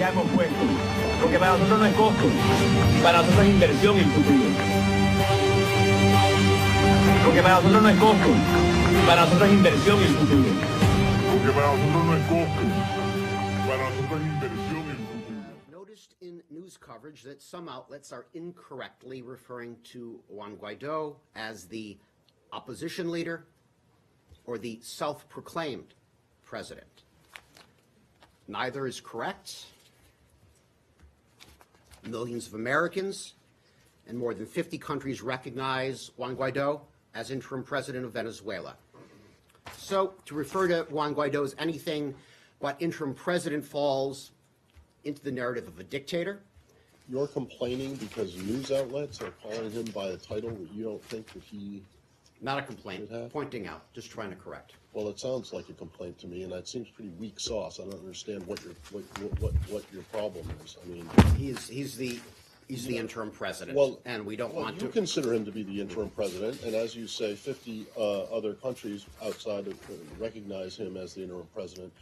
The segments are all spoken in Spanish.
ya hemos puesto, porque para nosotros no es costo, para nosotros es inversión en futuro. Porque para nosotros no es costo, para nosotros es inversión en futuro. Porque para nosotros no es costo, para nosotros es inversión en futuro. Noticed in news coverage that some outlets are incorrectly referring to Juan Guaido as the opposition leader or the self-proclaimed president. Neither is correct. Millions of Americans and more than 50 countries recognize Juan Guaido as interim president of Venezuela. So to refer to Juan Guaido as anything but interim president falls into the narrative of a dictator. You're complaining because news outlets are calling him by a title that you don't think that he... Not a complaint, pointing out, just trying to correct. Well, it sounds like a complaint to me, and that seems pretty weak sauce. I don't understand what your problem is. I mean, He's the interim president, Well, and we don't want you to. consider him to be the interim president, and as you say, 50 other countries outside of recognize him as the interim president.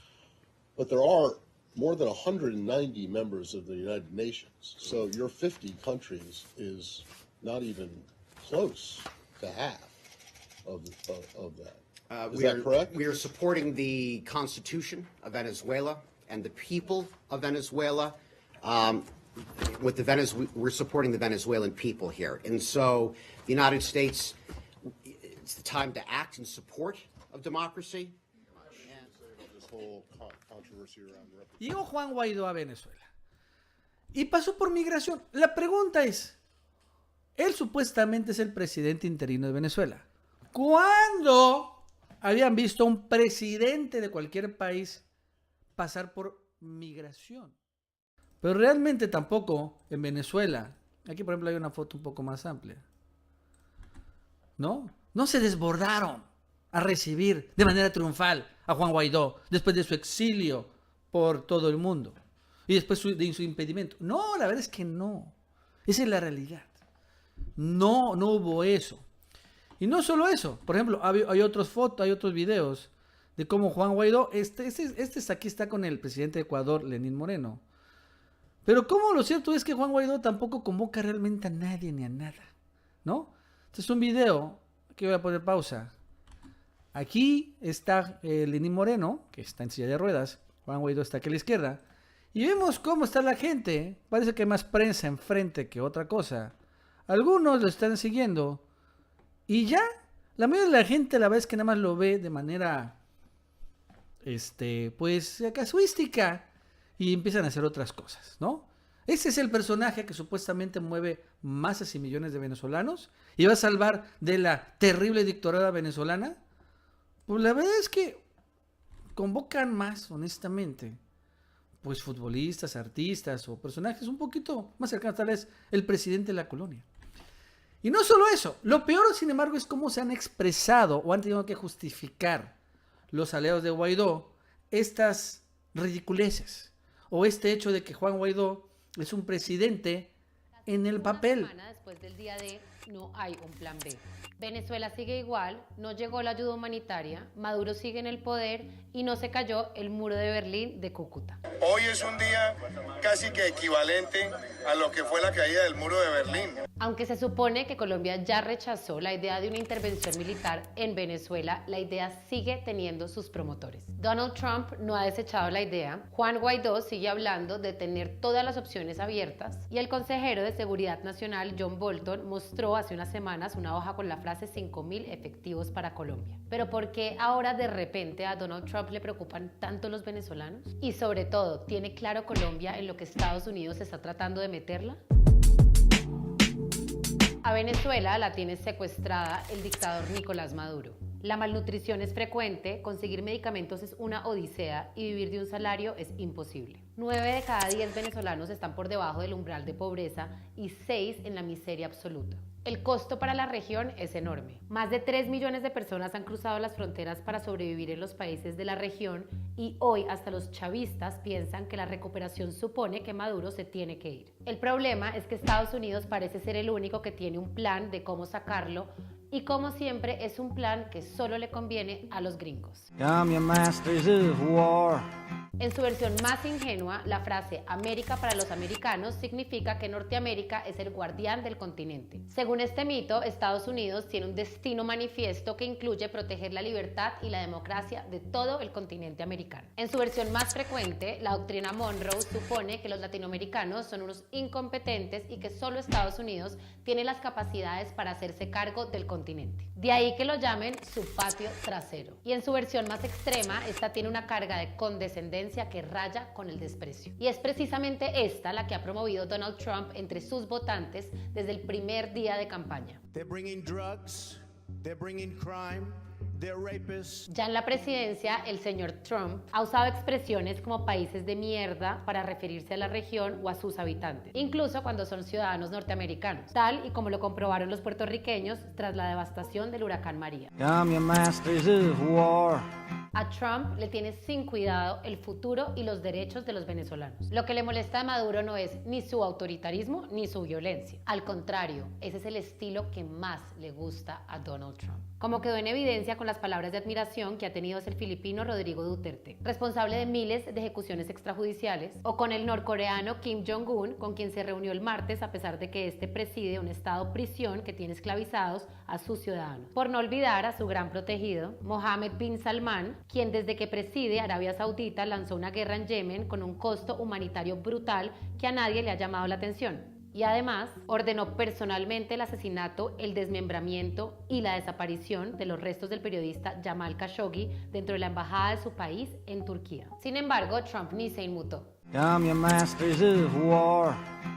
But there are more than 190 members of the United Nations, so your 50 countries is not even close to half of that. Is that correct? We are supporting the Constitution of Venezuela and the people of Venezuela. We're supporting the Venezuelan people here. And so the United States, it's the time to act in support of democracy. This whole controversy around Llegó Juan Guaidó a Venezuela y pasó por migración. La pregunta es, él supuestamente es el presidente interino de Venezuela. ¿Cuándo habían visto a un presidente de cualquier país pasar por migración? Pero realmente tampoco en Venezuela. Aquí, por ejemplo, hay una foto un poco más amplia. ¿No? No se desbordaron a recibir de manera triunfal a Juan Guaidó después de su exilio por todo el mundo y después de su impedimento. No, la verdad es que no. Esa es la realidad. No hubo eso. Y no solo eso. Por ejemplo, hay otras fotos, hay otros videos de cómo Juan Guaidó, aquí está con el presidente de Ecuador, Lenín Moreno. Pero como lo cierto es que Juan Guaidó tampoco convoca realmente a nadie ni a nada, ¿no? Este es un video, aquí voy a poner pausa. Aquí está Lenín Moreno, que está en silla de ruedas. Juan Guaidó está aquí a la izquierda. Y vemos cómo está la gente. Parece que hay más prensa enfrente que otra cosa. Algunos lo están siguiendo. Y ya, la mayoría de la gente la verdad es que nada más lo ve de manera, pues, casuística. Y empiezan a hacer otras cosas, ¿no? Ese es el personaje que supuestamente mueve masas y millones de venezolanos y va a salvar de la terrible dictadura venezolana. Pues la verdad es que convocan más, honestamente, pues futbolistas, artistas o personajes un poquito más cercanos, tal vez el presidente de la colonia. Y no solo eso, lo peor, sin embargo, es cómo se han expresado o han tenido que justificar los aliados de Guaidó estas ridiculeces o este hecho de que Juan Guaidó es un presidente en el papel. Una semana después del día D, no hay un plan B. Venezuela sigue igual, no llegó la ayuda humanitaria, Maduro sigue en el poder y no se cayó el muro de Berlín de Cúcuta. Hoy es un día casi que equivalente a lo que fue la caída del muro de Berlín. Aunque se supone que Colombia ya rechazó la idea de una intervención militar en Venezuela, la idea sigue teniendo sus promotores. Donald Trump no ha desechado la idea, Juan Guaidó sigue hablando de tener todas las opciones abiertas y el consejero de Seguridad Nacional, John Bolton, mostró hace unas semanas una hoja con la frase 5.000 efectivos para Colombia. Pero ¿por qué ahora de repente a Donald Trump le preocupan tanto los venezolanos? Y sobre todo, ¿tiene claro Colombia en lo que Estados Unidos está tratando de meterla? A Venezuela la tiene secuestrada el dictador Nicolás Maduro. La malnutrición es frecuente, conseguir medicamentos es una odisea y vivir de un salario es imposible. 9 de cada 10 venezolanos están por debajo del umbral de pobreza y 6 en la miseria absoluta. El costo para la región es enorme. Más de 3 millones de personas han cruzado las fronteras para sobrevivir en los países de la región y hoy hasta los chavistas piensan que la recuperación supone que Maduro se tiene que ir. El problema es que Estados Unidos parece ser el único que tiene un plan de cómo sacarlo y como siempre es un plan que solo le conviene a los gringos. En su versión más ingenua, la frase América para los americanos significa que Norteamérica es el guardián del continente. Según este mito, Estados Unidos tiene un destino manifiesto que incluye proteger la libertad y la democracia de todo el continente americano. En su versión más frecuente, la doctrina Monroe supone que los latinoamericanos son unos incompetentes y que solo Estados Unidos tiene las capacidades para hacerse cargo del continente. De ahí que lo llamen su patio trasero. Y en su versión más extrema, esta tiene una carga de condescendencia que raya con el desprecio. Y es precisamente esta la que ha promovido Donald Trump entre sus votantes desde el primer día de campaña. They're bringing drugs, they're bringing crime. Ya en la presidencia, el señor Trump ha usado expresiones como países de mierda para referirse a la región o a sus habitantes, incluso cuando son ciudadanos norteamericanos, tal y como lo comprobaron los puertorriqueños tras la devastación del huracán María. A Trump le tiene sin cuidado el futuro y los derechos de los venezolanos. Lo que le molesta a Maduro no es ni su autoritarismo ni su violencia. Al contrario, ese es el estilo que más le gusta a Donald Trump. Como quedó en evidencia con las palabras de admiración que ha tenido hacia el filipino Rodrigo Duterte, responsable de miles de ejecuciones extrajudiciales, o con el norcoreano Kim Jong-un, con quien se reunió el martes a pesar de que este preside un estado prisión que tiene esclavizados a sus ciudadanos. Por no olvidar a su gran protegido, Mohammed bin Salman, quien desde que preside Arabia Saudita lanzó una guerra en Yemen con un costo humanitario brutal que a nadie le ha llamado la atención. Y además ordenó personalmente el asesinato, el desmembramiento y la desaparición de los restos del periodista Jamal Khashoggi dentro de la embajada de su país en Turquía. Sin embargo, Trump ni se inmutó.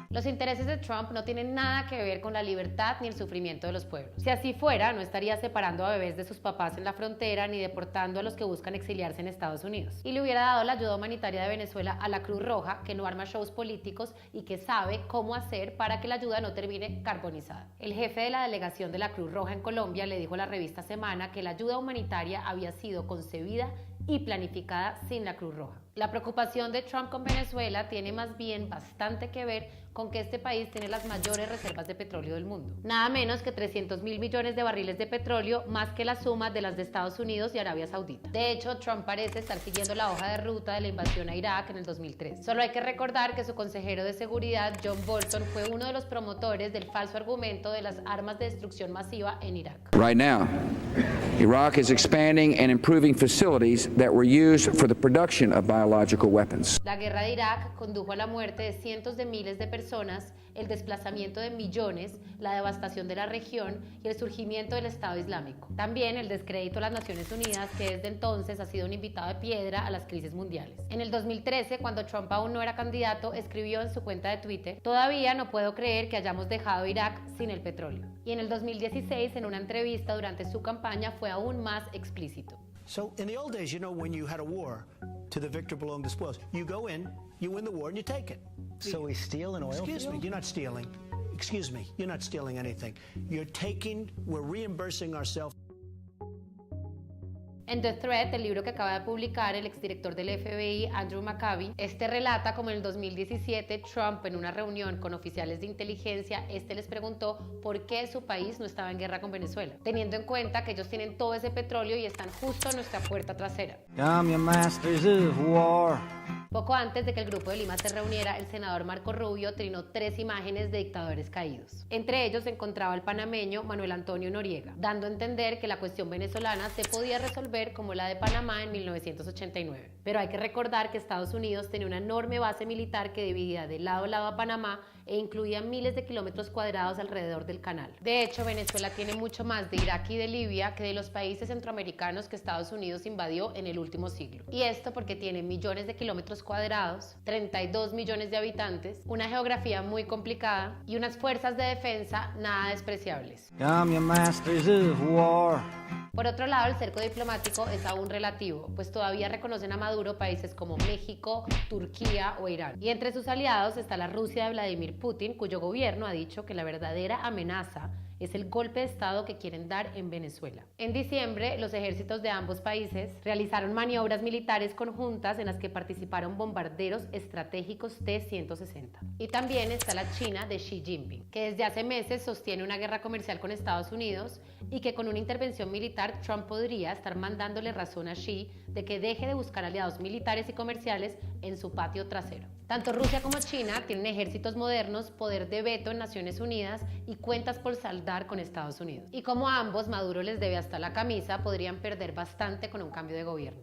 Los intereses de Trump no tienen nada que ver con la libertad ni el sufrimiento de los pueblos. Si así fuera, no estaría separando a bebés de sus papás en la frontera ni deportando a los que buscan exiliarse en Estados Unidos. Y le hubiera dado la ayuda humanitaria de Venezuela a la Cruz Roja, que no arma shows políticos y que sabe cómo hacer para que la ayuda no termine carbonizada. El jefe de la delegación de la Cruz Roja en Colombia le dijo a la revista Semana que la ayuda humanitaria había sido concebida y planificada sin la Cruz Roja. La preocupación de Trump con Venezuela tiene más bien bastante que ver con que este país tiene las mayores reservas de petróleo del mundo. Nada menos que 300.000 millones de barriles de petróleo, más que la suma de las de Estados Unidos y Arabia Saudita. De hecho, Trump parece estar siguiendo la hoja de ruta de la invasión a Irak en el 2003. Solo hay que recordar que su consejero de seguridad, John Bolton, fue uno de los promotores del falso argumento de las armas de destrucción masiva en Irak. Right now, Iraq is expanding and improving facilities that were used for the production of biological weapons. La guerra de Irak condujo a la muerte de cientos de miles de personas, el desplazamiento de millones, la devastación de la región y el surgimiento del Estado Islámico. También el descrédito a las Naciones Unidas, que desde entonces ha sido un invitado de piedra a las crisis mundiales. En el 2013, cuando Trump aún no era candidato, escribió en su cuenta de Twitter: "Todavía no puedo creer que hayamos dejado Irak sin el petróleo". Y en el 2016, en una entrevista durante su campaña, fue aún más explícito. So in the old days, you know, when you had a war, to the victor belong the spoils. You go in, you win the war, and you take it. So we steal an oil Excuse me, field? you're not stealing. Excuse me, you're not stealing anything. You're taking, we're reimbursing ourselves. En The Threat, el libro que acaba de publicar el exdirector del FBI, Andrew McCabe, este relata como en el 2017 Trump, en una reunión con oficiales de inteligencia, les preguntó por qué su país no estaba en guerra con Venezuela, teniendo en cuenta que ellos tienen todo ese petróleo y están justo en nuestra puerta trasera. Poco antes de que el Grupo de Lima se reuniera, el senador Marco Rubio trinó 3 imágenes de dictadores caídos. Entre ellos se encontraba el panameño Manuel Antonio Noriega, dando a entender que la cuestión venezolana se podía resolver como la de Panamá en 1989. Pero hay que recordar que Estados Unidos tenía una enorme base militar que dividía de lado a lado a Panamá e incluía miles de kilómetros cuadrados alrededor del canal. De hecho, Venezuela tiene mucho más de Irak y de Libia que de los países centroamericanos que Estados Unidos invadió en el último siglo. Y esto porque tiene millones de kilómetros cuadrados, 32 millones de habitantes, una geografía muy complicada y unas fuerzas de defensa nada despreciables. Por otro lado, el cerco diplomático es aún relativo, pues todavía reconocen a Maduro países como México, Turquía o Irán. Y entre sus aliados está la Rusia de Vladimir Putin, cuyo gobierno ha dicho que la verdadera amenaza es el golpe de Estado que quieren dar en Venezuela. En diciembre, los ejércitos de ambos países realizaron maniobras militares conjuntas en las que participaron bombarderos estratégicos T-160. Y también está la China de Xi Jinping, que desde hace meses sostiene una guerra comercial con Estados Unidos y que con una intervención militar Trump podría estar mandándole razón a Xi de que deje de buscar aliados militares y comerciales en su patio trasero. Tanto Rusia como China tienen ejércitos modernos, poder de veto en Naciones Unidas y cuentas por saldar con Estados Unidos. Y como a ambos Maduro les debe hasta la camisa, podrían perder bastante con un cambio de gobierno.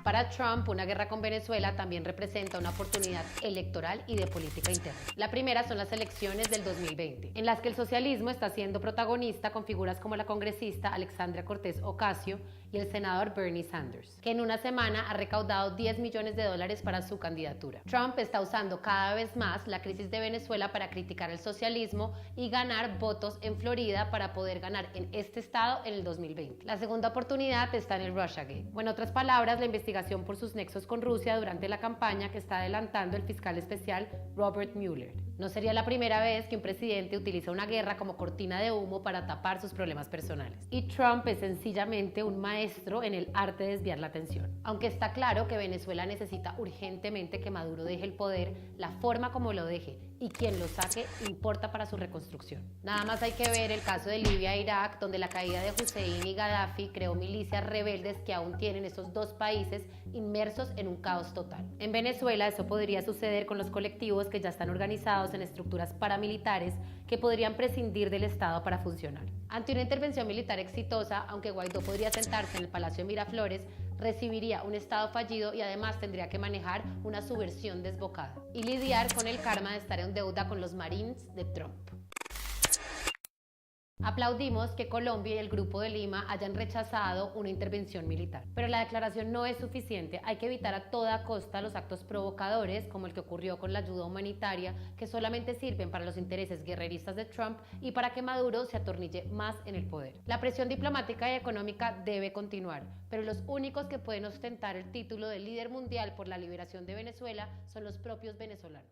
Para Trump, una guerra con Venezuela también representa una oportunidad electoral y de política interna. La primera son las elecciones del 2020, en las que el socialismo está siendo protagonista con figuras como la congresista Alexandria Cortés Ocasio y el senador Bernie Sanders, que en una semana ha recaudado $10 millones para su candidatura. Trump está usando cada vez más la crisis de Venezuela para criticar el socialismo y ganar votos en Florida para poder ganar en este estado en el 2020. La segunda oportunidad está en el Russiagate, o en otras palabras, la investigación por sus nexos con Rusia durante la campaña que está adelantando el fiscal especial Robert Mueller. No sería la primera vez que un presidente utiliza una guerra como cortina de humo para tapar sus problemas personales. Y Trump es sencillamente un maestro en el arte de desviar la atención. Aunque está claro que Venezuela necesita urgentemente que Maduro deje el poder, la forma como lo deje y quien lo saque importa para su reconstrucción. Nada más hay que ver el caso de Libia e Irak, donde la caída de Hussein y Gaddafi creó milicias rebeldes que aún tienen estos dos países inmersos en un caos total. En Venezuela eso podría suceder con los colectivos que ya están organizados en estructuras paramilitares que podrían prescindir del Estado para funcionar. Ante una intervención militar exitosa, aunque Guaidó podría sentarse en el Palacio de Miraflores, recibiría un Estado fallido y además tendría que manejar una subversión desbocada y lidiar con el karma de estar en deuda con los Marines de Trump. Aplaudimos que Colombia y el Grupo de Lima hayan rechazado una intervención militar, pero la declaración no es suficiente. Hay que evitar a toda costa los actos provocadores, como el que ocurrió con la ayuda humanitaria, que solamente sirven para los intereses guerreristas de Trump y para que Maduro se atornille más en el poder. La presión diplomática y económica debe continuar, pero los únicos que pueden ostentar el título de líder mundial por la liberación de Venezuela son los propios venezolanos.